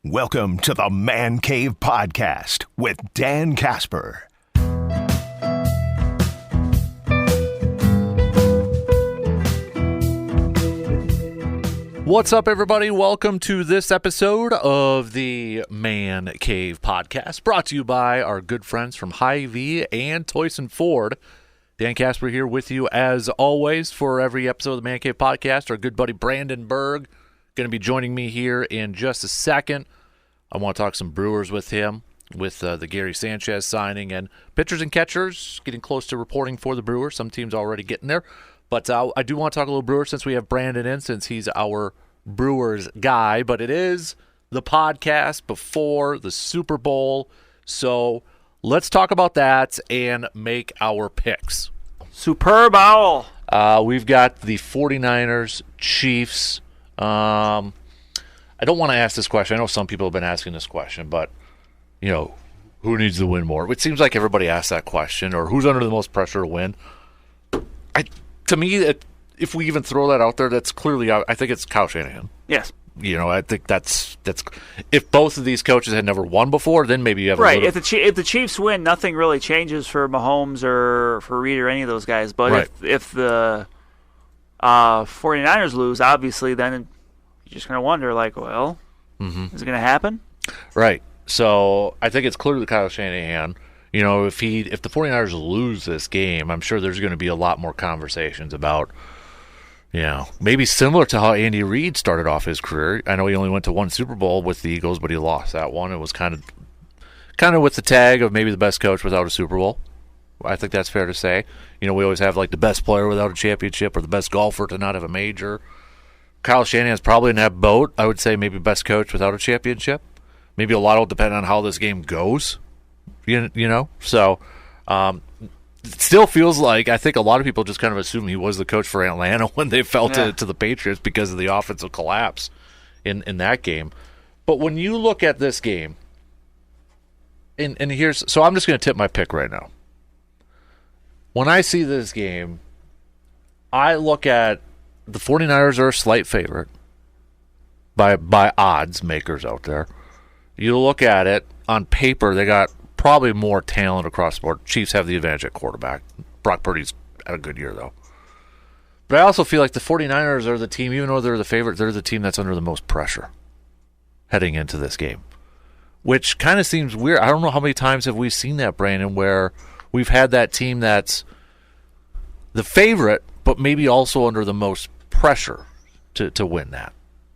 Welcome to the Man Cave Podcast with Dan Casper. What's up, everybody? Welcome to this episode of the Man Cave Podcast, brought to you by our good friends from Hy-Vee and Toyson Ford. Dan Casper here with you, as always, for every episode of the Man Cave Podcast. Our good buddy Brandon Berg going to be joining me here in just a second. I want to talk some Brewers with him, with the Gary Sanchez signing, and pitchers and catchers getting close to reporting for the Brewers. Some teams already getting there. But I do want to talk a little Brewers since we have Brandon in, since he's our Brewers guy. But it is the podcast before the Super Bowl. So let's talk about that and make our picks. Superb owl. We've got the 49ers, Chiefs. I don't want to ask this question. I know some people have been asking this question, but, you know, who needs to win more? It seems like everybody asks that question, or who's under the most pressure to win. To me, if we even throw that out there, that's clearly, I think it's Kyle Shanahan. Yes. You know, I think that's if both of these coaches had never won before, then maybe you have right. a little... If the Chiefs win, nothing really changes for Mahomes or for Reed or any of those guys. But right. if the 49ers lose, obviously, then you're just going to wonder, like, well, is it going to happen? Right. So I think it's clearly Kyle Shanahan. You know, if the 49ers lose this game, I'm sure there's going to be a lot more conversations about, you know, maybe similar to how Andy Reid started off his career. I know he only went to one Super Bowl with the Eagles, but he lost that one. It was kind of with the tag of maybe the best coach without a Super Bowl. I think that's fair to say. You know, we always have like the best player without a championship or the best golfer to not have a major. Kyle Shanahan's probably in that boat. I would say maybe best coach without a championship. Maybe a lot will depend on how this game goes. You know? So, it still feels like I think a lot of people just kind of assume he was the coach for Atlanta when they fell to the Patriots because of the offensive collapse in that game. But when you look at this game, and so I'm just going to tip my pick right now. When I see this game, I look at the 49ers are a slight favorite by odds makers out there. You look at it, on paper, they got probably more talent across the board. Chiefs have the advantage at quarterback. Brock Purdy's had a good year, though. But I also feel like the 49ers are the team, even though they're the favorite, they're the team that's under the most pressure heading into this game, which kind of seems weird. I don't know how many times have we seen that, Brandon, where we've had that team that's the favorite, but maybe also under the most pressure to win that.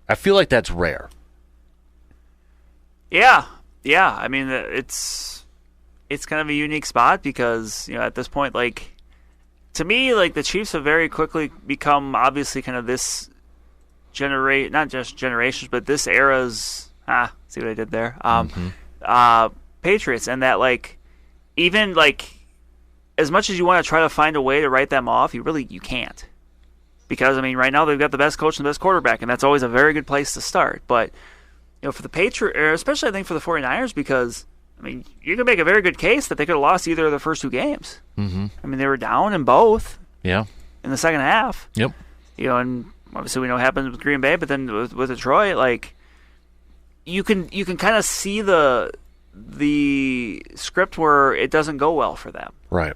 I feel like that's rare. Yeah. I mean, it's kind of a unique spot because, you know, at this point, like, to me, like, the Chiefs have very quickly become obviously kind of this not just generations, but this era's see what I did there? Patriots, and that, like, even like as much as you want to try to find a way to write them off, you can't. Because, I mean, right now they've got the best coach and the best quarterback, and that's always a very good place to start. But, you know, for the Patriots, especially I think for the 49ers, because, I mean, you can make a very good case that they could have lost either of the first two games. Mm-hmm. I mean, they were down in both. Yeah. In the second half. Yep. You know, and obviously we know what happens with Green Bay, but then with Detroit, like, you can kind of see the script where it doesn't go well for them. Right.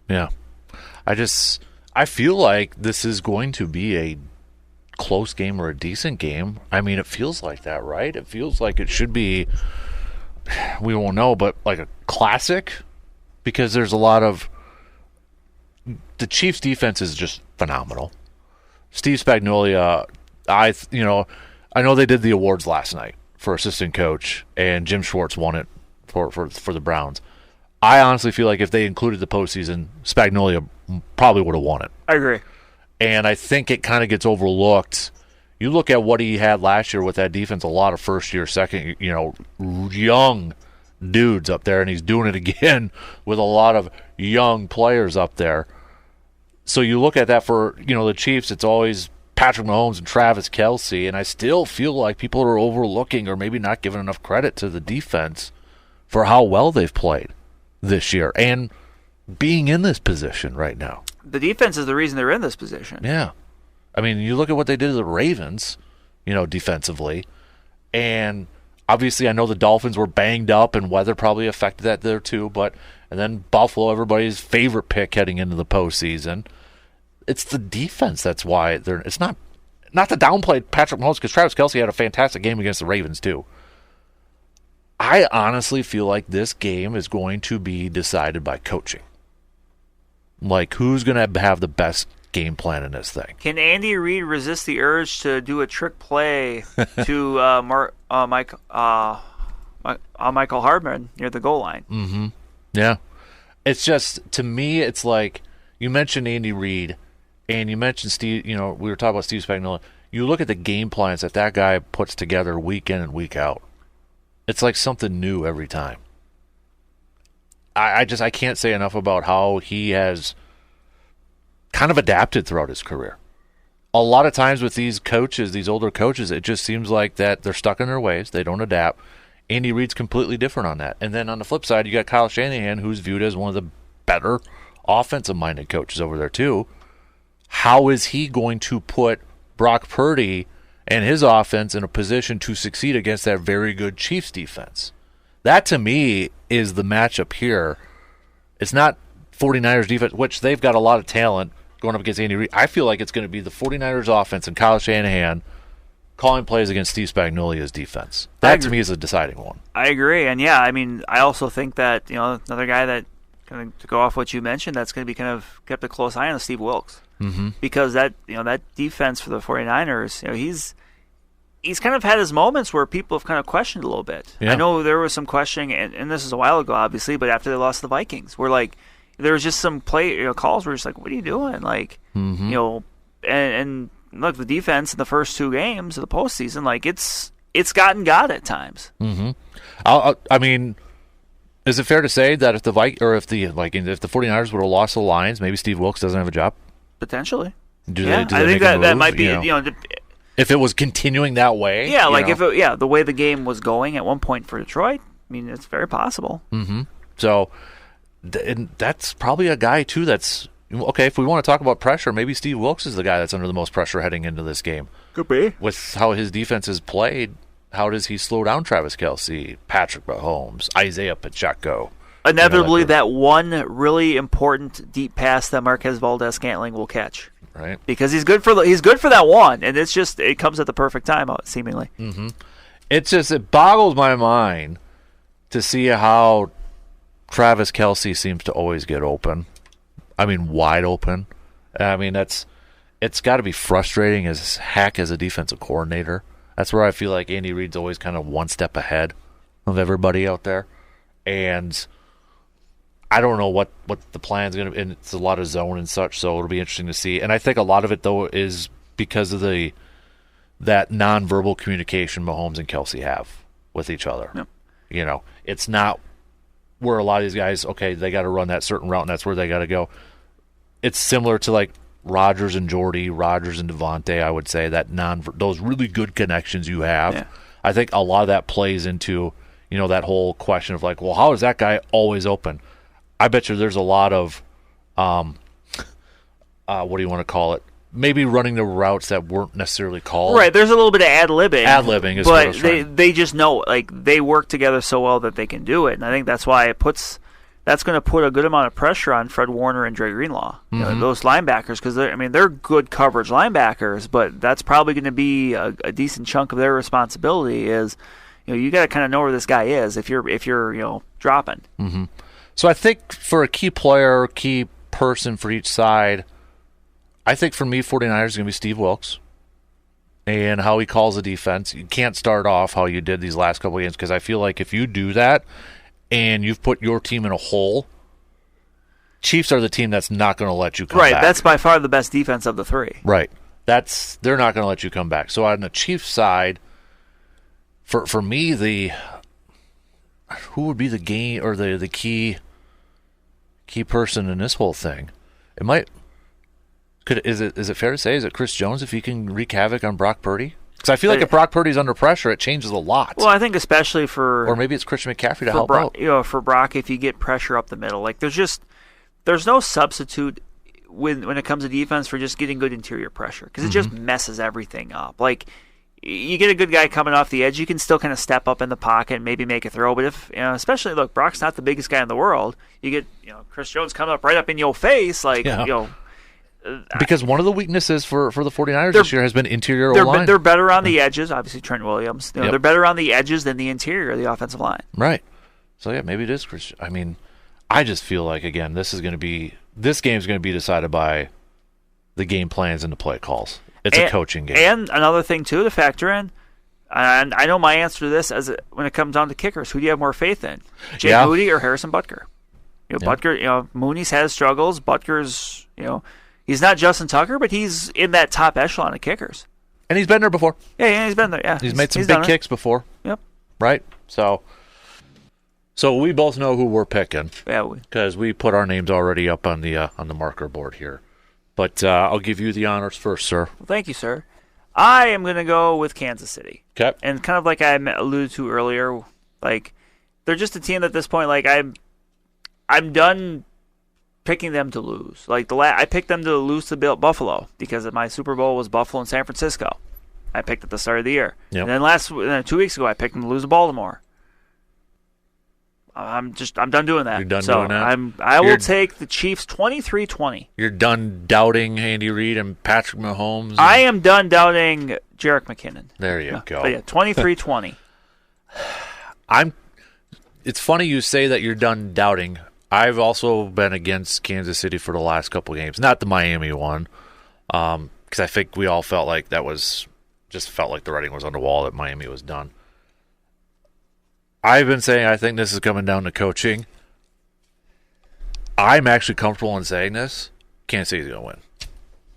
Yeah. I feel like this is going to be a close game or a decent game. I mean, it feels like that, right? It feels like it should be, we won't know, but like a classic, because there's a lot of, the Chiefs' defense is just phenomenal. Steve Spagnuolo, I know they did the awards last night for assistant coach, and Jim Schwartz won it for the Browns. I honestly feel like if they included the postseason, Spagnuolo probably would have won it. I agree. And I think it kind of gets overlooked. You look at what he had last year with that defense, a lot of first-year, second, young dudes up there, and he's doing it again with a lot of young players up there. So you look at that for, the Chiefs, it's always Patrick Mahomes and Travis Kelce, and I still feel like people are overlooking or maybe not giving enough credit to the defense for how well they've played this year and being in this position right now. The defense is the reason they're in this position. Yeah. I mean, you look at what they did to the Ravens, defensively, and Obviously, I know the Dolphins were banged up, and weather probably affected that there too. And then Buffalo, everybody's favorite pick heading into the postseason. It's the defense that's why it's not to downplay Patrick Mahomes, because Travis Kelce had a fantastic game against the Ravens too. I honestly feel like this game is going to be decided by coaching. Like, who's going to have the best game plan in this thing? Can Andy Reid resist the urge to do a trick play to Michael Hardman near the goal line? Mm-hmm. Yeah. It's just, to me, it's like, you mentioned Andy Reid, and you mentioned Steve, we were talking about Steve Spagnuolo. You look at the game plans that guy puts together week in and week out. It's like something new every time. I can't say enough about how he has kind of adapted throughout his career. A lot of times with these coaches, these older coaches, it just seems like that they're stuck in their ways. They don't adapt. Andy Reid's completely different on that. And then on the flip side, you got Kyle Shanahan, who's viewed as one of the better offensive-minded coaches over there too. How is he going to put Brock Purdy and his offense in a position to succeed against that very good Chiefs defense? That, to me, is the matchup here. It's not 49ers defense, which they've got a lot of talent going up against Andy Reid. I feel like it's going to be the 49ers offense and Kyle Shanahan calling plays against Steve Spagnuolo's defense. That, to me, is a deciding one. I agree. And, yeah, I mean, I also think that, another guy that, kind of to go off what you mentioned, that's going to be kind of kept a close eye on is Steve Wilkes. Mm-hmm. Because that defense for the 49ers, he's kind of had his moments where people have kind of questioned a little bit. Yeah. I know there was some questioning, and this is a while ago, obviously, but after they lost to the Vikings, we're like, there was just some calls where just like, what are you doing? Like, mm-hmm. And look, the defense in the first two games of the postseason, like it's gotten God at times. Mm-hmm. I mean, is it fair to say that if the 49ers would have lost the Lions, maybe Steve Wilkes doesn't have a job? Potentially. Do I they think that might be, if it was continuing that way. Yeah, if the way the game was going at one point for Detroit, I mean, it's very possible. Mm-hmm. So and that's probably a guy too that's okay. If we want to talk about pressure, maybe Steve Wilkes is the guy that's under the most pressure heading into this game. Could be. With how his defense is played, how does he slow down Travis Kelce, Patrick Mahomes, Isaiah Pacheco? Inevitably, that one really important deep pass that Marquez Valdez-Scantling will catch. Right. Because he's good for that one, and it comes at the perfect time, seemingly. Mm-hmm. It boggles my mind to see how Travis Kelce seems to always get open. I mean, wide open. I mean, it's got to be frustrating as heck as a defensive coordinator. That's where I feel like Andy Reid's always kind of one step ahead of everybody out there. And I don't know what the plan's going to be. And it's a lot of zone and such, so it'll be interesting to see. And I think a lot of it, though, is because of that nonverbal communication Mahomes and Kelce have with each other. Yep. It's not where a lot of these guys, okay, they got to run that certain route, and that's where they got to go. It's similar to, like, Rodgers and Jordy, Rodgers and Devontae, I would say, those really good connections you have. Yeah. I think a lot of that plays into, that whole question of, like, well, how is that guy always open? I bet you there's a lot of, what do you want to call it? Maybe running the routes that weren't necessarily called. Right, there's a little bit of ad-libbing. Ad-libbing is what I was trying. But they just know, like, they work together so well that they can do it. And I think that's why that's going to put a good amount of pressure on Fred Warner and Dre Greenlaw, Mm-hmm. Those linebackers, because they're good coverage linebackers, but that's probably going to be a decent chunk of their responsibility is, you got to kind of know where this guy is if you're dropping. Mm-hmm. So I think for a key player, key person for each side, I think for me, 49ers is going to be Steve Wilkes and how he calls the defense. You can't start off how you did these last couple of games, because I feel like if you do that and you've put your team in a hole, Chiefs are the team that's not going to let you come back. Right, that's by far the best defense of the three. Right. They're not going to let you come back. So on the Chiefs side, for me, who would be the game or the key person in this whole thing? It might. Is it fair to say, is it Chris Jones if he can wreak havoc on Brock Purdy? Because I feel like if Brock Purdy's under pressure, it changes a lot. Well, I think especially or maybe it's Christian McCaffrey to help out. For Brock, if you get pressure up the middle, like there's no substitute when it comes to defense for just getting good interior pressure, because it just messes everything up. Like, you get a good guy coming off the edge, you can still kind of step up in the pocket and maybe make a throw. But if, especially, look, Brock's not the biggest guy in the world. You get, Chris Jones coming up right up in your face, because one of the weaknesses for the 49ers this year has been interior O-line. They're better on the edges, obviously Trent Williams. They're better on the edges than the interior of the offensive line. Right. So, yeah, maybe it is Chris. I mean, I just feel like, again, this game's going to be decided by the game plans and the play calls. It's a coaching game. And another thing, too, to factor in, and I know my answer to this when it comes down to kickers, who do you have more faith in? Jay Moody or Harrison Butker? Butker, Mooney's has struggles. Butker's, he's not Justin Tucker, but he's in that top echelon of kickers. And he's been there before. Yeah, he's been there. Yeah, he's made some big kicks before. Yep. Right? So we both know who we're picking. Yeah, because we put our names already up on the marker board here. But I'll give you the honors first, sir. Well, thank you, sir. I am going to go with Kansas City. Okay. And kind of like I alluded to earlier, like they're just a team at this point. Like I'm done picking them to lose. Like I picked them to lose to Buffalo because my Super Bowl was Buffalo and San Francisco. I picked at the start of the year. Yep. And then 2 weeks ago I picked them to lose to Baltimore. I'm done doing that. You're done doing that? I will take the Chiefs 23-20. You're done doubting Andy Reid and Patrick Mahomes? I am done doubting Jerick McKinnon. There you go. But yeah, 23-20. It's funny you say that you're done doubting. I've also been against Kansas City for the last couple games. Not the Miami one, because I think we all felt like felt like the writing was on the wall that Miami was done. I've been saying I think this is coming down to coaching. I'm actually comfortable in saying this. Kansas City's going to win.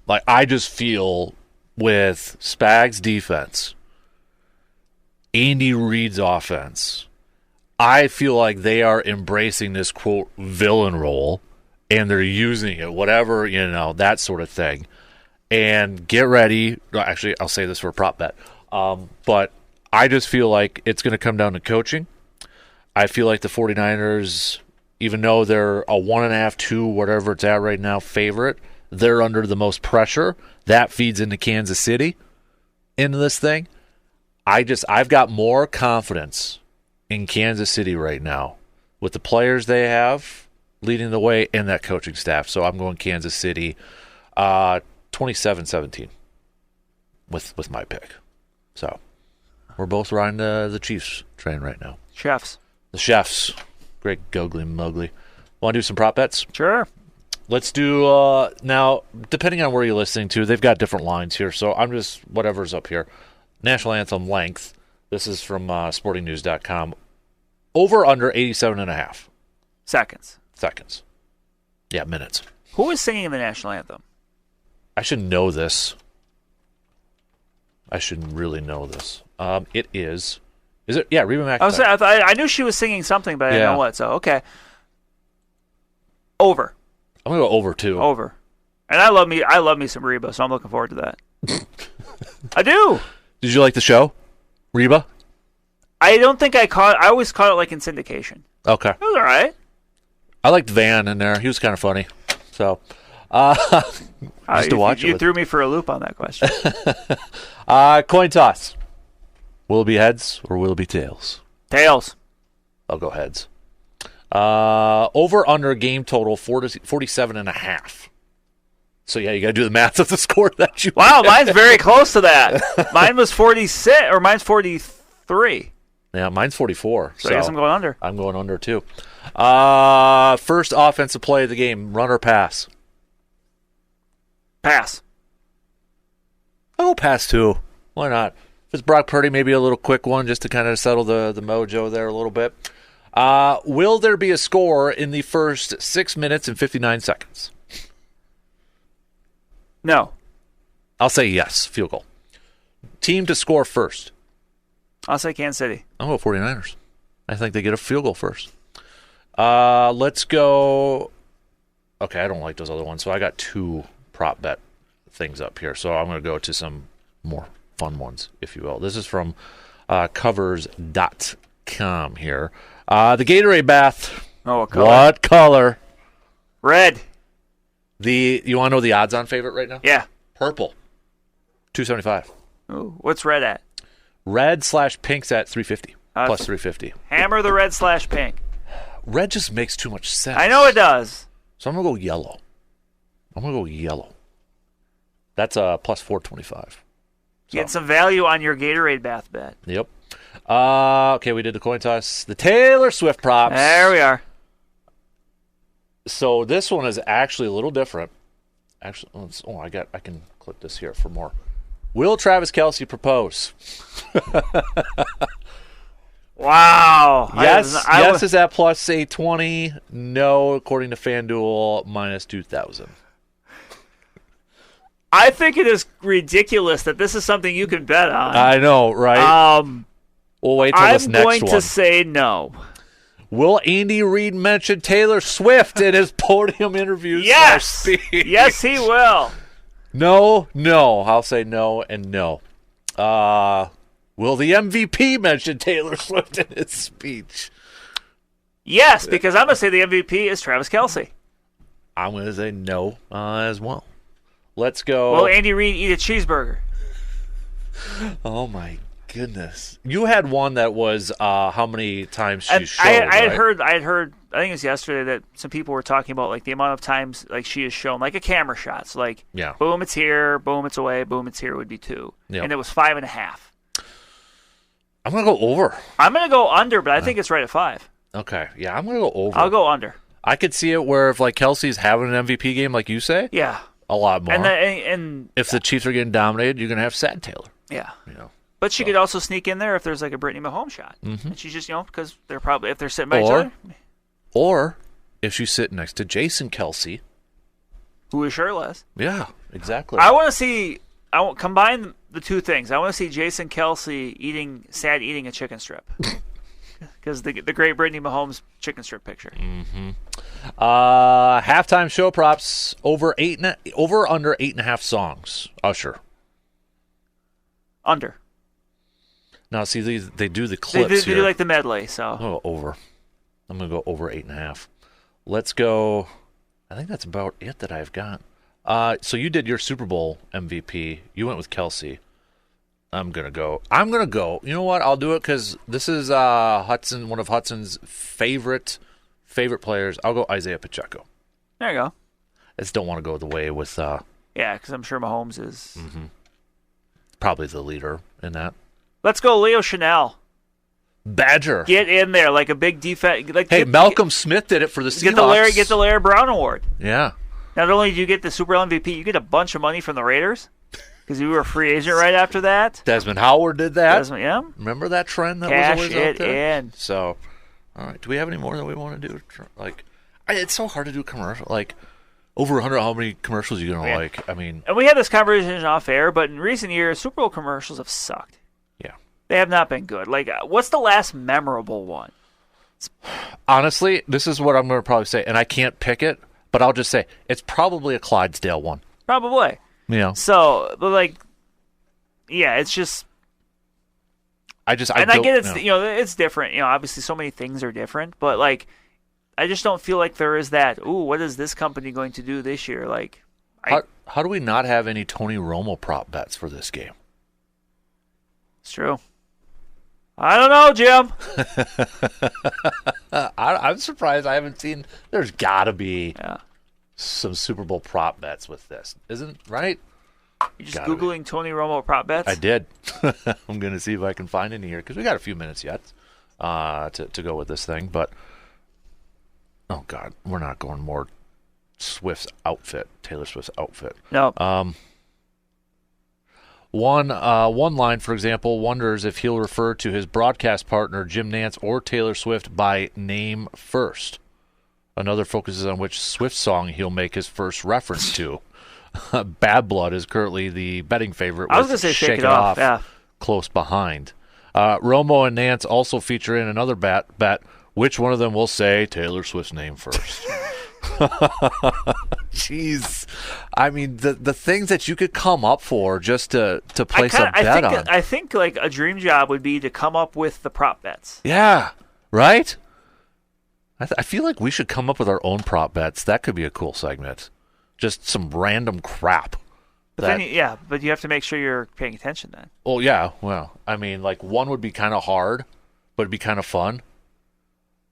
Like, I just feel with Spags' defense, Andy Reid's offense, I feel like they are embracing this, quote, villain role, and they're using it, whatever, that sort of thing. And get ready. Actually, I'll say this for a prop bet. But I just feel like it's going to come down to coaching. I feel like the 49ers, even though they're a 1.5, 2, whatever it's at right now, favorite, they're under the most pressure. That feeds into Kansas City into this thing. I've got more confidence in Kansas City right now with the players they have leading the way and that coaching staff. So I'm going Kansas City 27-17 with my pick. So we're both riding the Chiefs train right now. Chefs. The chefs. Great googly muggly. Want to do some prop bets? Sure. Let's do, now, depending on where you're listening to, they've got different lines here, so I'm just, whatever's up here. National Anthem length. This is from sportingnews.com. Over under 87.5. Seconds. Yeah, minutes. Who is singing the National Anthem? I should know this. I should really know this. It is. Is it? Yeah, Reba McEntire. I knew she was singing something, but I didn't know what. So okay. Over. I'm gonna go over too. Over. And I love me some Reba, so I'm looking forward to that. I do. Did you like the show, Reba? I don't think I always caught it like in syndication. Okay. It was all right. I liked Van in there. He was kind of funny. So, just to watch it. You threw me for a loop on that question. Coin toss. Will it be heads or will it be tails? Tails. I'll go heads. Over under game total 47.5. So yeah, you got to do the math of the score that you. Wow, mine's very close to that. Mine was 46, or mine's 43. Yeah, mine's 44. So I guess I'm going under. I'm going under too. First offensive play of the game, run or pass? Pass. I'll go pass too. Why not? If it's Brock Purdy, maybe a little quick one just to kind of settle the mojo there a little bit. Will there be a score in the first 6 minutes and 59 seconds? No. I'll say yes. Field goal. Team to score first. I'll say Kansas City. I'll go 49ers. I think they get a field goal first. Let's go. Okay, I don't like those other ones, so I got 2 prop bet things up here. So I'm going to go to some more fun ones, if you will. This is from covers.com here. The Gatorade bath. Oh, what color? What color? Red. You want to know the odds-on favorite right now? Yeah. Purple. 275. Ooh, what's red at? Red/pink's at 350. Plus 350. Hammer the red/pink. Red just makes too much sense. I know it does. So I'm going to go yellow. That's plus 425. So. Get some value on your Gatorade bath bet. Yep. Okay, we did the coin toss. The Taylor Swift props. There we are. So this one is actually a little different. Actually, I can clip this here for more. Will Travis Kelce propose? Wow. Yes is at plus 820. No, according to FanDuel, minus 2,000. I think it is ridiculous that this is something you can bet on. I know, right? We'll wait till this next one. I'm going to say no. Will Andy Reid mention Taylor Swift in his podium interviews? Yes. Yes, he will. No. I'll say no and no. Will the MVP mention Taylor Swift in his speech? Yes, because I'm going to say the MVP is Travis Kelce. I'm going to say no as well. Let's go. Will Andy Reid eat a cheeseburger? Oh, my goodness. You had one that was how many times she showed, I had heard, I think it was yesterday, that some people were talking about like the amount of times like she is shown, like a camera shot. So like, boom, it's here, boom, it's away, boom, it's here would be 2. Yep. And it was 5.5. I'm going to go over. I'm going to go under, but I think it's right at 5. Okay. Yeah, I'm going to go over. I'll go under. I could see it where if like Kelsey's having an MVP game like you say. Yeah. A lot more. And if the Chiefs are getting dominated, you're going to have sad Taylor. Yeah. But she could also sneak in there if there's like a Brittany Mahomes shot. Mm-hmm. And she's just, because they're probably, if they're sitting by each other. Or if she's sitting next to Jason Kelce. Who is shirtless. Yeah, exactly. I want to combine the two things. I want to see Jason Kelce eating a chicken strip. Because the great Brittany Mahomes chicken strip picture. Mm-hmm. Halftime show props over under 8.5 songs. Usher. Under. Now, see, they do the clips They do like the medley, so. Oh, over. I'm going to go over 8.5. Let's go. I think that's about it that I've got. So you did your Super Bowl MVP. You went with Kelce. I'm going to go. You know what? I'll do it because this is Hudson, one of Hudson's favorite players. I'll go Isaiah Pacheco. There you go. I just don't want to go the way with... yeah, because I'm sure Mahomes is... Mm-hmm. Probably the leader in that. Let's go Leo Chanel. Badger. Get in there like a big defense. Like, Malcolm Smith did it for the Seahawks. Get the Larry Brown Award. Yeah. Not only do you get the Super Bowl MVP, you get a bunch of money from the Raiders because you were a free agent right after that. Desmond Howard did that. Yeah. Remember that trend that Cash was always out there? In. So, all right. Do we have any more that we want to do? Like, it's so hard to do commercial. Like, over 100, how many commercials are you going to like? I mean... And we had this conversation off air, but in recent years, Super Bowl commercials have sucked. Yeah. They have not been good. Like, what's the last memorable one? Honestly, this is what I'm going to probably say, and I can't pick it, but I'll just say it's probably a Clydesdale one. Probably. Yeah. So, but like, yeah, it's just... I get it's, it's different. Obviously so many things are different, but like... I just don't feel like there is that, what is this company going to do this year? Like, how do we not have any Tony Romo prop bets for this game? It's true. I don't know, Jim. I'm surprised I haven't seen. There's got to be some Super Bowl prop bets with this. Isn't right? You just Googling Tony Romo prop bets? I did. I'm going to see if I can find any here because we got a few minutes yet to go with this thing, but... Oh, God, we're not going more Taylor Swift's outfit. No. One line, for example, wonders if he'll refer to his broadcast partner, Jim Nantz, or Taylor Swift by name first. Another focuses on which Swift song he'll make his first reference to. Bad Blood is currently the betting favorite. I was going to say Shake It Off. Yeah. Close behind. Romo and Nantz also feature in another bet. Which one of them will say Taylor Swift's name first? Jeez. I mean, the things that you could come up for just to place a bet on. I think like a dream job would be to come up with the prop bets. Yeah, right? I feel like we should come up with our own prop bets. That could be a cool segment. Just some random crap But you have to make sure you're paying attention then. Oh, yeah. Well, I mean, like, one would be kind of hard, but it'd be kind of fun.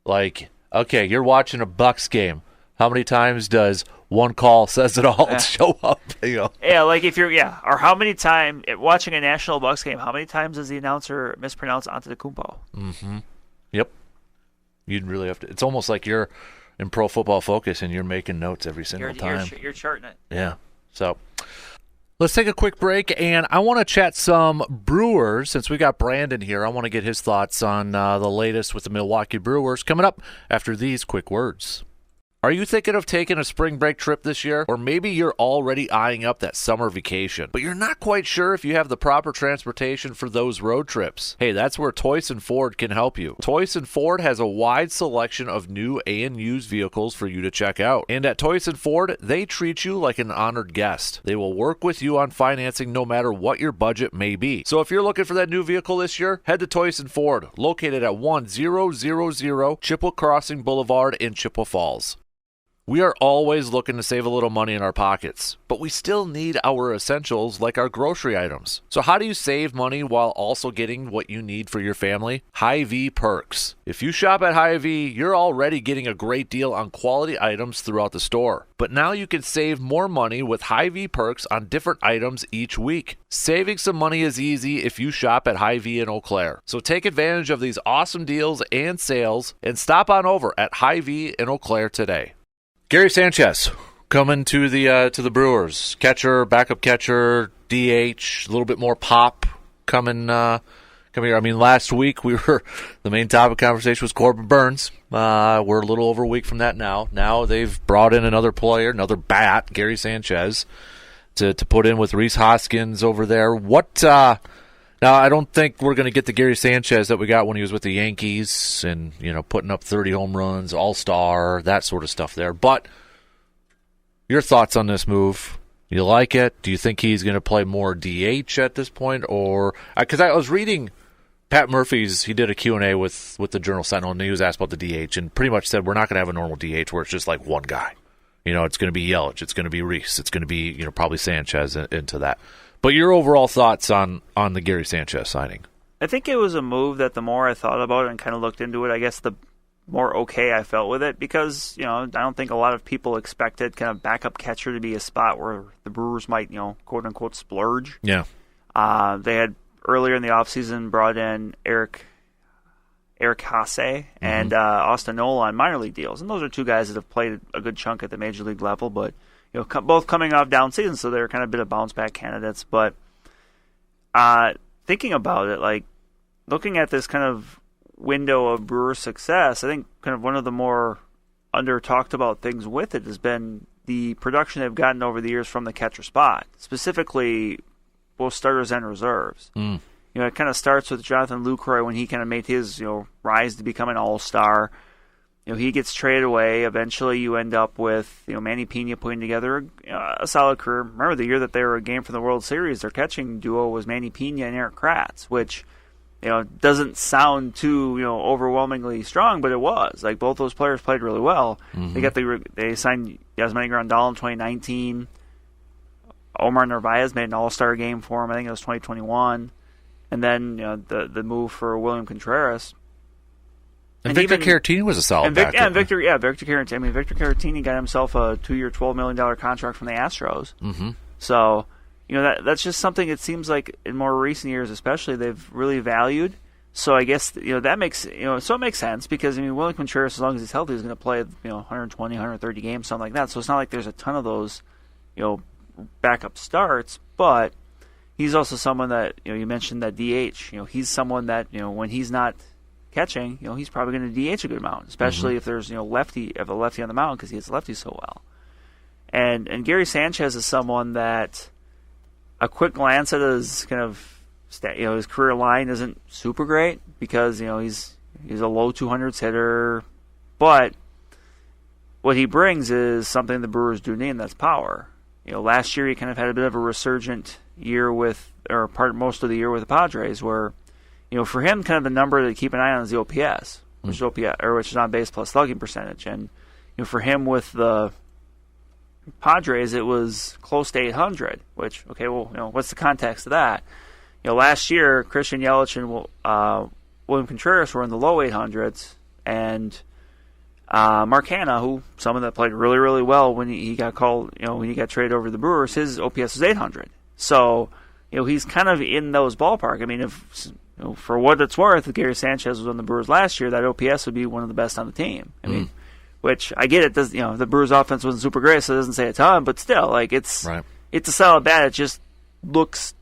Like, okay, you're watching a Bucks game. How many times does one call says it all show up? Yeah, like if you're or how many times watching a National Bucks game? How many times does the announcer mispronounce Antetokounmpo? Mm-hmm. Yep. You'd really have to. It's almost like you're in Pro Football Focus and you're making notes every single time. You're charting it. Yeah. So let's take a quick break, and I want to chat some Brewers. Since we got Brandon here, I want to get his thoughts on the latest with the Milwaukee Brewers coming up after these quick words. Are you thinking of taking a spring break trip this year? Or maybe you're already eyeing up that summer vacation, but you're not quite sure if you have the proper transportation for those road trips. Hey, that's where Toyson Ford can help you. Toyson Ford has a wide selection of new and used vehicles for you to check out. And at Toyson Ford, they treat you like an honored guest. They will work with you on financing no matter what your budget may be. So if you're looking for that new vehicle this year, head to Toyson Ford, located at 1000 Chippewa Crossing Boulevard in Chippewa Falls. We are always looking to save a little money in our pockets, but we still need our essentials like our grocery items. So how do you save money while also getting what you need for your family? Hy-Vee Perks. If you shop at Hy-Vee, you're already getting a great deal on quality items throughout the store. But now you can save more money with Hy-Vee Perks on different items each week. Saving some money is easy if you shop at Hy-Vee in Eau Claire. So take advantage of these awesome deals and sales and stop on over at Hy-Vee in Eau Claire today. Gary Sanchez coming to the Brewers. Catcher, backup catcher, DH, a little bit more pop coming here. I mean, last week the main topic of conversation was Corbin Burns. We're a little over a week from that now. Now they've brought in another player, another bat, Gary Sanchez, to put in with Rhys Hoskins over there. Now, I don't think we're going to get the Gary Sanchez that we got when he was with the Yankees and, putting up 30 home runs, all-star, that sort of stuff there. But your thoughts on this move? You like it? Do you think he's going to play more DH at this point? Or because I was reading Pat Murphy's, he did a Q&A with the Journal Sentinel, and he was asked about the DH and pretty much said we're not going to have a normal DH where it's just like one guy. It's going to be Yelich, it's going to be Rhys, it's going to be, probably Sanchez into that. But your overall thoughts on the Gary Sanchez signing? I think it was a move that the more I thought about it and kind of looked into it, I guess the more okay I felt with it because, I don't think a lot of people expected kind of backup catcher to be a spot where the Brewers might, quote unquote splurge. Yeah. They had earlier in the offseason brought in Eric Hasse and Austin Nola on minor league deals. And those are two guys that have played a good chunk at the major league level, but both coming off down seasons, so they're kind of a bit of bounce back candidates. But thinking about it, like looking at this kind of window of Brewers' success, I think kind of one of the more under talked about things with it has been the production they've gotten over the years from the catcher spot, specifically both starters and reserves. It kind of starts with Jonathan Lucroy when he kind of made his rise to become an all-star. He gets traded away. Eventually, you end up with Manny Pena putting together a solid career. Remember the year that they were a game from the World Series, their catching duo was Manny Pena and Eric Kratz, which doesn't sound too overwhelmingly strong, but it was. Like both those players played really well. They signed Yasmani Grandal in 2019. Omar Narvaez made an All-Star game for him. I think it was 2021, and then the move for William Contreras. And Victor Caratini was a solid backup. Victor Caratini. I mean, Victor Caratini got himself a 2-year, $12 million contract from the Astros. Mm-hmm. So, that's just something it seems like in more recent years, especially, they've really valued. So I guess that makes so it makes sense because William Contreras, as long as he's healthy, is going to play 120, 130 games, something like that. So it's not like there's a ton of those backup starts, but he's also someone that you mentioned that DH. He's someone that when he's not catching, he's probably going to DH a good amount, especially if there's a lefty on the mound because he hits lefty so well. And Gary Sanchez is someone that a quick glance at his kind of his career line isn't super great because he's a low 200s hitter, but what he brings is something the Brewers do need, and that's power. Last year he kind of had a bit of a resurgent year most of the year with the Padres, where for him, kind of the number to keep an eye on is the OPS, which is on base plus slugging percentage. And for him, with the Padres, it was close to 800. Which, okay, well, what's the context of that? Last year, Christian Yelich and William Contreras were in the low 800s, and Mark Hanna, who someone that played really, really well when he got called, when he got traded over to the Brewers, his OPS was 800. So, he's kind of in those ballpark. I mean, if for what it's worth, if Gary Sanchez was on the Brewers last year, that OPS would be one of the best on the team. I mean, which I get it. Does the Brewers' offense wasn't super great, so it doesn't say a ton, but still, like it's a solid bat. It just looks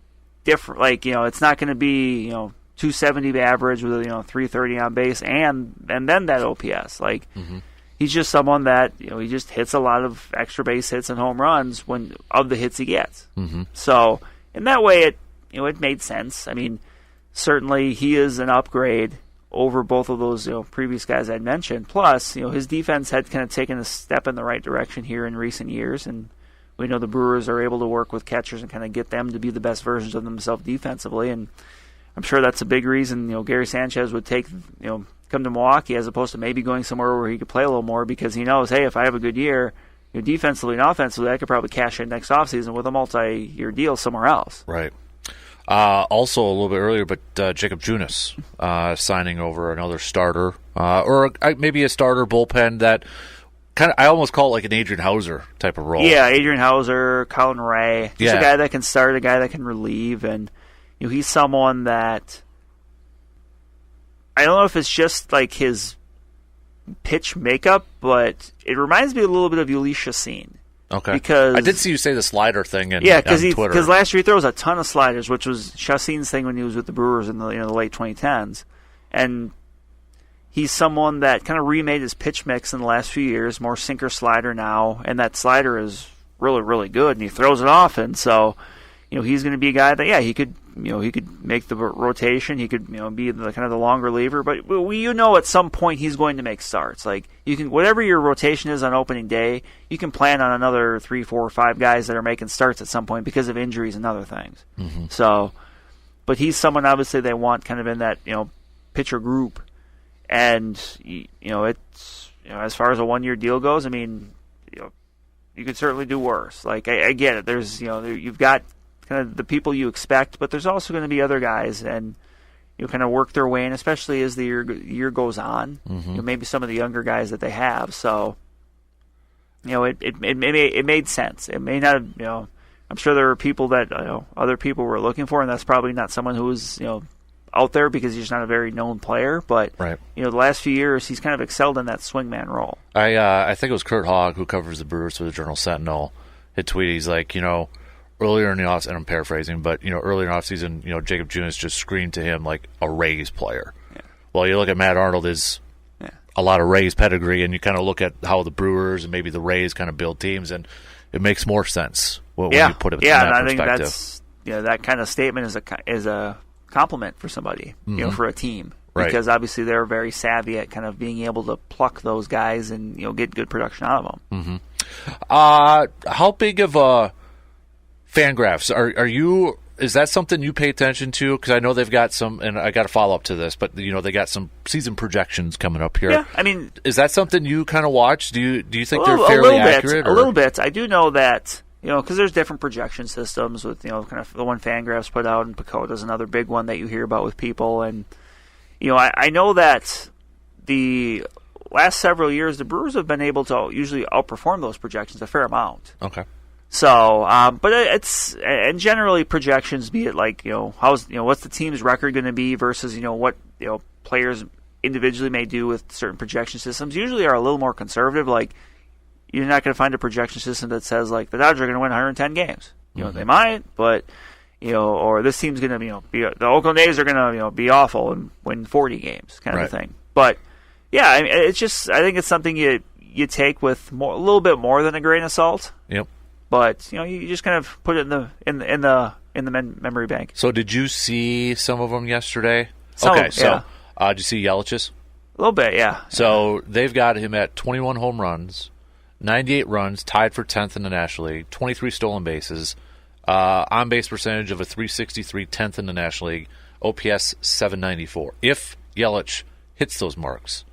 different. Like it's not going to be 270 average with 330 on base and then that OPS. Like he's just someone that he just hits a lot of extra base hits and home runs when of the hits he gets. So in that way, it made sense. I mean, certainly he is an upgrade over both of those previous guys I'd mentioned. Plus, his defense had kind of taken a step in the right direction here in recent years, and we know the Brewers are able to work with catchers and kind of get them to be the best versions of themselves defensively. And I'm sure that's a big reason Gary Sanchez would come to Milwaukee as opposed to maybe going somewhere where he could play a little more, because he knows, hey, if I have a good year, defensively and offensively, I could probably cash in next offseason with a multi-year deal somewhere else. Right. Also, a little bit earlier, but Jacob Junis signing over another starter, or maybe a starter bullpen that kind of, I almost call it like an Adrian Hauser type of role. Yeah, Adrian Hauser, Colin Ray, just a guy that can start, a guy that can relieve, and he's someone that I don't know if it's just like his pitch makeup, but it reminds me a little bit of Ulysses Chassin. Okay. Because I did see you say the slider thing on Twitter. Because last year he throws a ton of sliders, which was Chassin's thing when he was with the Brewers in the late 2010s, and he's someone that kind of remade his pitch mix in the last few years, more sinker slider now, and that slider is really, really good, and he throws it often. So, he's going to be a guy that he could make the rotation, he could be the kind of the long reliever, but at some point he's going to make starts. Like you can, whatever your rotation is on opening day, you can plan on another 3, 4, or 5 guys that are making starts at some point because of injuries and other things. So, but he's someone obviously they want kind of in that pitcher group, and it's as far as a 1-year deal goes, I mean you could certainly do worse. Like I get it. There's you've got kind of the people you expect, but there's also going to be other guys, and kind of work their way in, especially as the year goes on. Maybe some of the younger guys that they have. So, it made sense. It may not have, I'm sure there are people that other people were looking for, and that's probably not someone who was out there because he's not a very known player. But the last few years he's kind of excelled in that swingman role. I think it was Kurt Hogg, who covers the Brewers for the Journal Sentinel, had tweeted, he's like, earlier in the offseason, and I'm paraphrasing, but earlier in the offseason, Jacob Junis just screamed to him like a Rays player. Well, you look at Matt Arnold is a lot of Rays pedigree, and you kind of look at how the Brewers and maybe the Rays kind of build teams, and it makes more sense when you put it in that perspective. Yeah, and I think that kind of statement is a compliment for somebody, for a team, because obviously they're very savvy at kind of being able to pluck those guys and get good production out of them. How big of a Fangraphs, are you? Is that something you pay attention to? Because I know they've got some, and I got to follow up to this, but they got some season projections coming up here. Yeah, I mean, is that something you kind of watch? Do you think they're fairly accurate? A little bit. I do know that because there's different projection systems with kind of the one Fangraphs put out, and Pacoda's another big one that you hear about with people, and I know that the last several years the Brewers have been able to usually outperform those projections a fair amount. Okay. So, but it's, and generally projections, be it like, how's, what's the team's record going to be versus, what, players individually may do with certain projection systems usually are a little more conservative. Like, you're not going to find a projection system that says, like, the Dodgers are going to win 110 games. They might, but, or this team's going to, the Oakland A's are going to, be awful and win 40 games kind of thing. But, yeah, I mean, it's just, I think it's something you take with a little bit more than a grain of salt. Yep. But you just kind of put it in the memory bank. So did you see some of them yesterday? Did you see Yelich's? A little bit, yeah. So they've got him at 21 home runs, 98 runs, tied for 10th in the National League, 23 stolen bases, on base percentage of a .363, 10th in the National League, OPS 794. If Yelich hits those marks,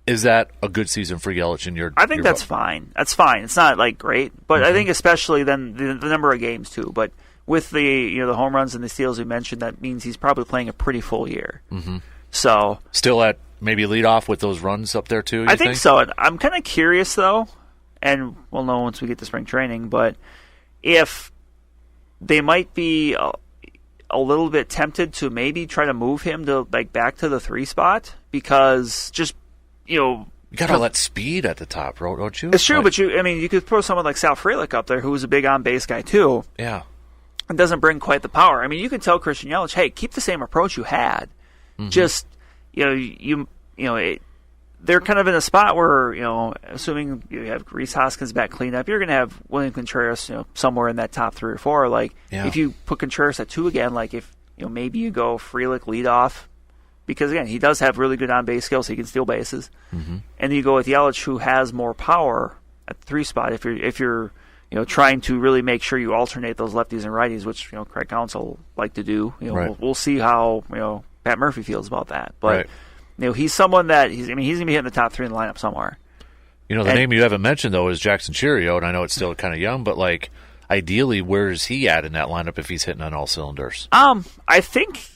Is that a good season for Yelich in your? I think that's fine. That's fine. It's not like great, but I think especially then the number of games too. But with the the home runs and the steals you mentioned, that means he's probably playing a pretty full year. Mm-hmm. So still at maybe lead off with those runs up there too. I think so. I'm kind of curious though, and we'll know once we get to spring training. But if they might be a little bit tempted to maybe try to move him to back to the 3 spot because just. You got all that speed at the top, don't you? It's true, but you could throw someone like Sal Frelick up there, who was a big on-base guy too. Yeah, and doesn't bring quite the power. I mean, you can tell Christian Yelich, hey, keep the same approach you had. Just they're kind of in a spot where assuming you have Rhys Hoskins back cleanup, you're going to have William Contreras, somewhere in that top 3 or 4. If you put Contreras at 2 again, if maybe you go Frelick leadoff. Because, again, he does have really good on-base skills. He can steal bases. Mm-hmm. And you go with Yelich, who has more power at the 3 spot. If you're trying to really make sure you alternate those lefties and righties, which, Craig Counsell like to do. Right. We'll see how, Pat Murphy feels about that. But, he's someone that he's going to be hitting the top 3 in the lineup somewhere. The name you haven't mentioned, though, is Jackson Chourio, and I know it's still kind of young, but, ideally, where is he at in that lineup if he's hitting on all cylinders? I think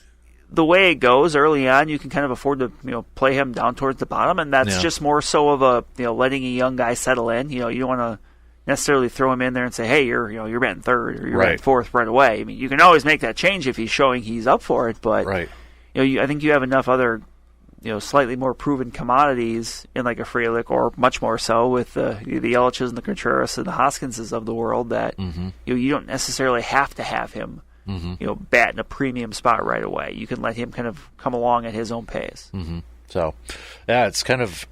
the way it goes early on, you can kind of afford to play him down towards the bottom, and that's just more so of a letting a young guy settle in. You don't want to necessarily throw him in there and say, hey, you're batting 3rd or you're batting 4th right away. I mean, you can always make that change if he's showing he's up for it, but I think you have enough other slightly more proven commodities in a Frelick, or much more so with the Yeliches and the Contreras and the Hoskinses of the world that you don't necessarily have to have him. Bat in a premium spot right away. You can let him kind of come along at his own pace. Mm-hmm. So, yeah, it's kind of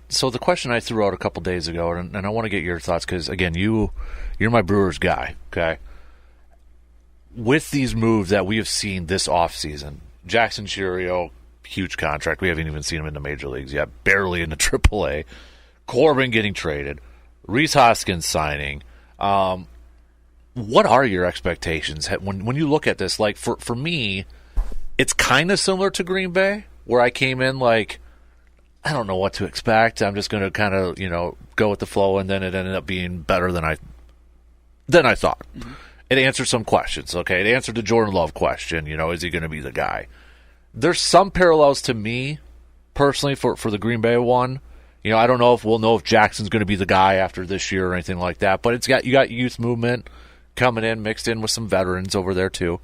so the question I threw out a couple days ago, and I want to get your thoughts because, again, you're my Brewers guy, okay? With these moves that we have seen this offseason, Jackson Chourio, huge contract. We haven't even seen him in the major leagues yet, barely in the AAA. Corbin getting traded, Rhys Hoskins signing. What are your expectations when you look at this? For me, it's kind of similar to Green Bay, where I came in I don't know what to expect. I'm just going to kind of go with the flow, and then it ended up being better than I thought. Mm-hmm. It answered some questions. Okay, it answered the Jordan Love question. Is he going to be the guy? There's some parallels to me personally for the Green Bay one. I don't know if we'll know if Jackson's going to be the guy after this year or anything like that. But you got youth movement coming in, mixed in with some veterans over there too.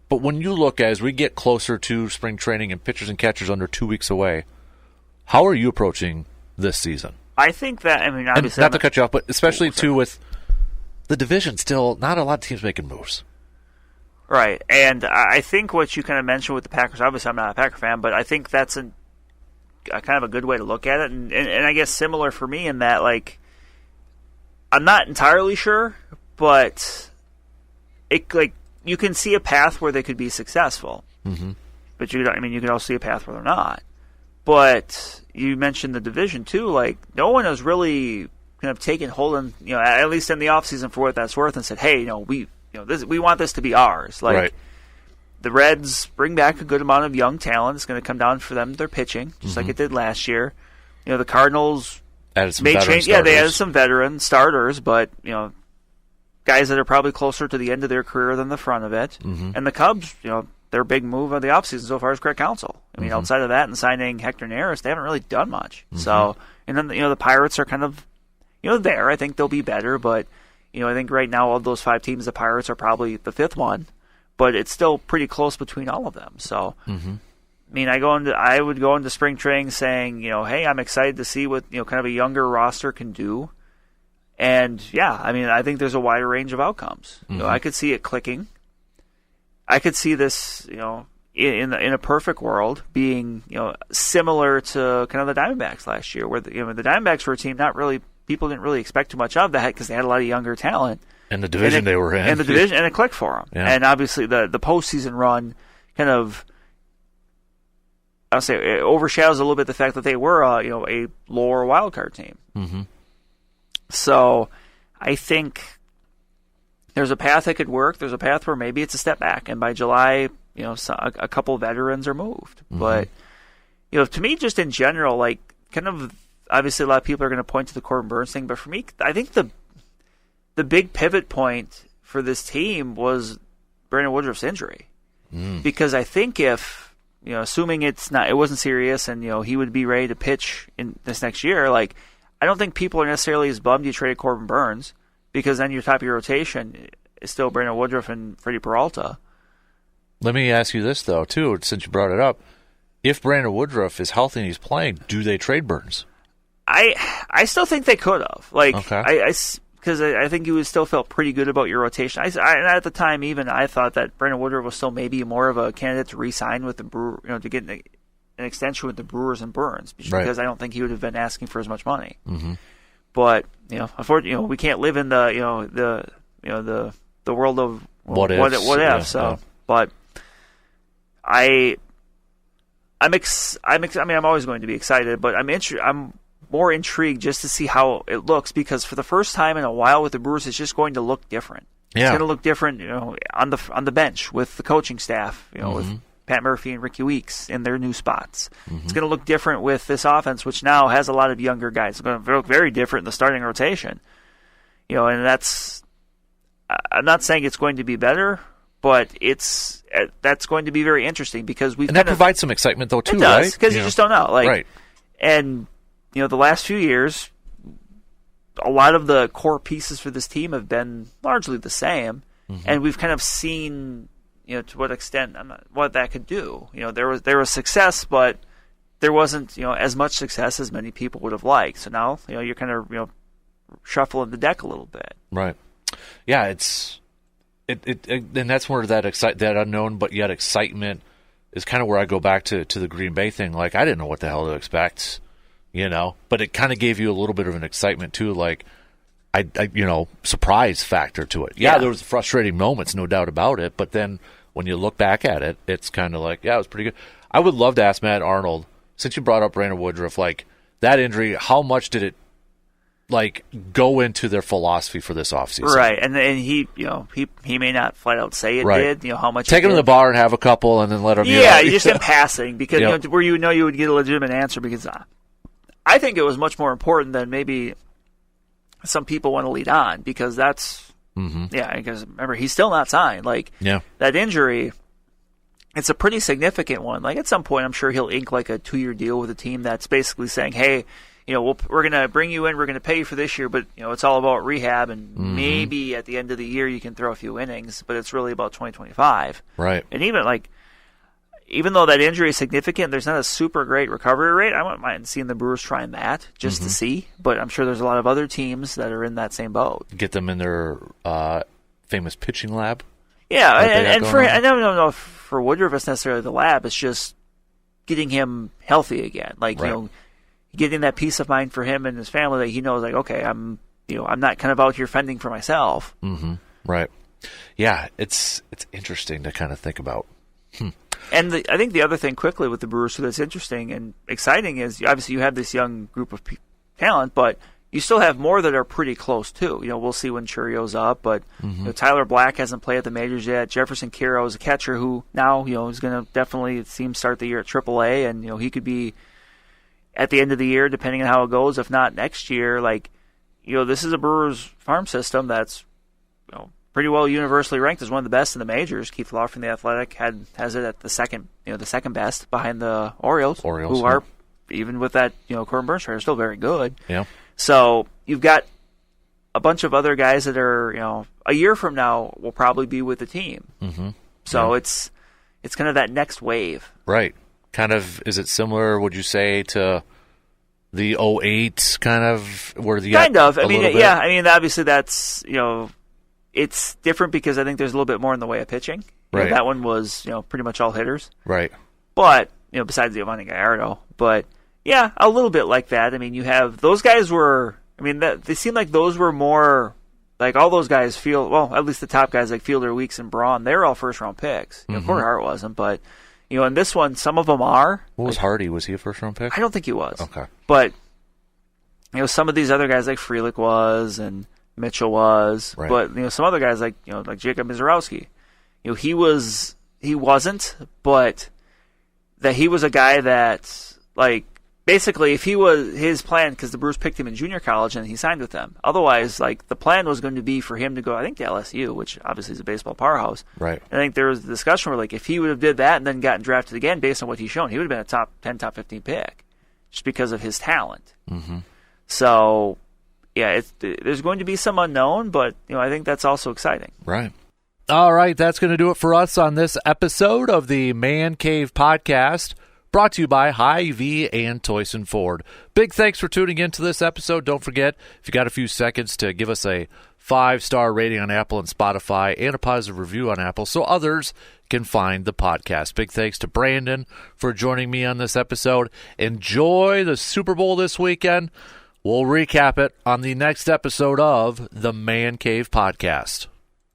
But when you look as we get closer to spring training and pitchers and catchers under 2 weeks away, how are you approaching this season? I think that, obviously... And not to cut you off, but especially too with the division still, not a lot of teams making moves. Right, and I think what you kind of mentioned with the Packers, obviously I'm not a Packer fan, but I think that's a kind of a good way to look at it. And I guess similar for me in that, I'm not entirely sure, but you can see a path where they could be successful. Mm-hmm. But you can also see a path where they're not. But you mentioned the division too. No one has really kind of taken hold on, at least in the offseason for what that's worth, and said, hey, we want this to be ours. Right. The Reds bring back a good amount of young talent. It's going to come down for them their pitching, just like it did last year. The Cardinals added some veteran starters. Yeah, they added some veteran starters, but guys that are probably closer to the end of their career than the front of it. Mm-hmm. And the Cubs, their big move of the offseason so far is Craig Counsell. Outside of that and signing Hector Neris, they haven't really done much. Mm-hmm. So, and then the Pirates are kind of there. I think they'll be better, but I think right now of those 5 teams, the Pirates are probably the 5th one, but it's still pretty close between all of them. So, I would go into spring training saying, hey, I'm excited to see what kind of a younger roster can do. And yeah, I think there's a wider range of outcomes. Mm-hmm. I could see it clicking. I could see this, in a perfect world being, similar to kind of the Diamondbacks last year, where the Diamondbacks were a team people didn't really expect too much of that because they had a lot of younger talent. And the division they were in. And the division, and it clicked for them. Yeah. And obviously the postseason run kind of, I'll say, it overshadows a little bit the fact that they were a lower wild card team. Mm-hmm. So I think there's a path that could work. There's a path where maybe it's a step back, and by July, a couple veterans are moved. Mm-hmm. But to me, just in general, kind of obviously a lot of people are going to point to the Corbin Burnes thing, but for me, I think the big pivot point for this team was Brandon Woodruff's injury, because I think if assuming it wasn't serious, and he would be ready to pitch in this next year, like I don't think people are necessarily as bummed you traded Corbin Burnes, because then your top of your rotation is still Brandon Woodruff and Freddie Peralta. Let me ask you this though, too, since you brought it up: if Brandon Woodruff is healthy and he's playing, do they trade Burnes? I still think they could have, Okay. Because I think you would still felt pretty good about your rotation. And at the time, even I thought that Brandon Woodruff was still maybe more of a candidate to re-sign with the Brewers, to get an extension with the Brewers and Burnes, because I don't think he would have been asking for as much money. Mm-hmm. But unfortunately, we can't live in the world of what if. Yeah, so, yeah. But I'm always going to be excited, but I'm more intrigued just to see how it looks, because for the first time in a while with the Brewers, it's just going to look different. Yeah. It's going to look different, on the bench with the coaching staff, with Pat Murphy and Ricky Weeks in their new spots. Mm-hmm. It's going to look different with this offense, which now has a lot of younger guys. It's going to look very different in the starting rotation. And that's, I'm not saying it's going to be better, but that's going to be very interesting, because that provides some excitement though too, it does, right? Because you just don't know, right? And the last few years, a lot of the core pieces for this team have been largely the same, and we've kind of seen, to what extent what that could do. There was success, but there wasn't as much success as many people would have liked. So now you're kind of shuffling the deck a little bit. Right. Yeah, and that's where that unknown but yet excitement is kind of where I go back to the Green Bay thing. Like, I didn't know what the hell to expect. But it kind of gave you a little bit of an excitement too, like I surprise factor to it. Yeah, there was frustrating moments, no doubt about it. But then when you look back at it, it's kind of like, yeah, it was pretty good. I would love to ask Matt Arnold, since you brought up Brandon Woodruff, like that injury, how much did it go into their philosophy for this offseason? Right, and he he may not flat out say it right. did. How much take him to the bar and have a couple, and then let him. Yeah, just in passing, because where you would get a legitimate answer, because I think it was much more important than maybe some people want to lead on, because that's because remember, he's still not signed. That injury, it's a pretty significant one. Like, at some point, I'm sure he'll ink like a 2-year deal with a team that's basically saying, hey, we're going to bring you in, we're going to pay you for this year, but it's all about rehab, and maybe at the end of the year you can throw a few innings, but it's really about 2025. Right. And even though that injury is significant, there's not a super great recovery rate. I wouldn't mind seeing the Brewers trying that just to see, but I'm sure there's a lot of other teams that are in that same boat. Get them in their famous pitching lab. Yeah, and I don't know if for Woodruff it's necessarily the lab. It's just getting him healthy again, right. Getting that peace of mind for him and his family that he knows, like, okay, I'm not kind of out here fending for myself. Mm-hmm. Right. Yeah, it's interesting to kind of think about. And I think the other thing quickly with the Brewers too that's interesting and exciting is, obviously you have this young group of talent, but you still have more that are pretty close too. We'll see when Churio's up, but Tyler Black hasn't played at the majors yet. Jefferson Quero is a catcher who now is going to definitely, it seems, start the year at AAA, and he could be at the end of the year, depending on how it goes, if not next year. This is a Brewers farm system that's pretty well universally ranked as one of the best in the majors. Keith Law from The Athletic has it at the second best behind the Orioles, who are, even with that Corbin Burnes trade, are still very good. Yeah. So you've got a bunch of other guys that are a year from now will probably be with the team. Mm-hmm. So it's kind of that next wave. Right. Kind of, is it similar, would you say, to the 08 kind of where the kind of? I mean, yeah. I mean, obviously that's it's different because I think there's a little bit more in the way of pitching. Right. That one was pretty much all hitters. Right. But besides Giovanni Gallardo, but yeah, a little bit like that. I mean, you have those guys were. I mean, they seem like those were more like all those guys feel. Well, at least the top guys like Fielder, Weeks, and Braun, they're all first round picks. Corey Hart wasn't, but. In this one, some of them are. What was Hardy? Was he a first-round pick? I don't think he was. Okay. But, some of these other guys like Frelick was and Mitchell was. Right. But, some other guys like Jacob Mizorowski. He wasn't, but that he was a guy that, basically, if he was his plan, because the Brewers picked him in junior college and he signed with them. Otherwise, like the plan was going to be for him to go, I think, to LSU, which obviously is a baseball powerhouse. Right. I think there was a discussion where, like, if he would have did that and then gotten drafted again based on what he's shown, he would have been a top 10, top 15 pick, just because of his talent. Mm-hmm. So, yeah, there's going to be some unknown, but I think that's also exciting. Right. All right, that's going to do it for us on this episode of the Man Cave Podcast, brought to you by Hy-Vee and Toyson Ford. Big thanks for tuning in to this episode. Don't forget, if you got a few seconds, to give us a 5-star rating on Apple and Spotify and a positive review on Apple so others can find the podcast. Big thanks to Brandon for joining me on this episode. Enjoy the Super Bowl this weekend. We'll recap it on the next episode of the Man Cave Podcast.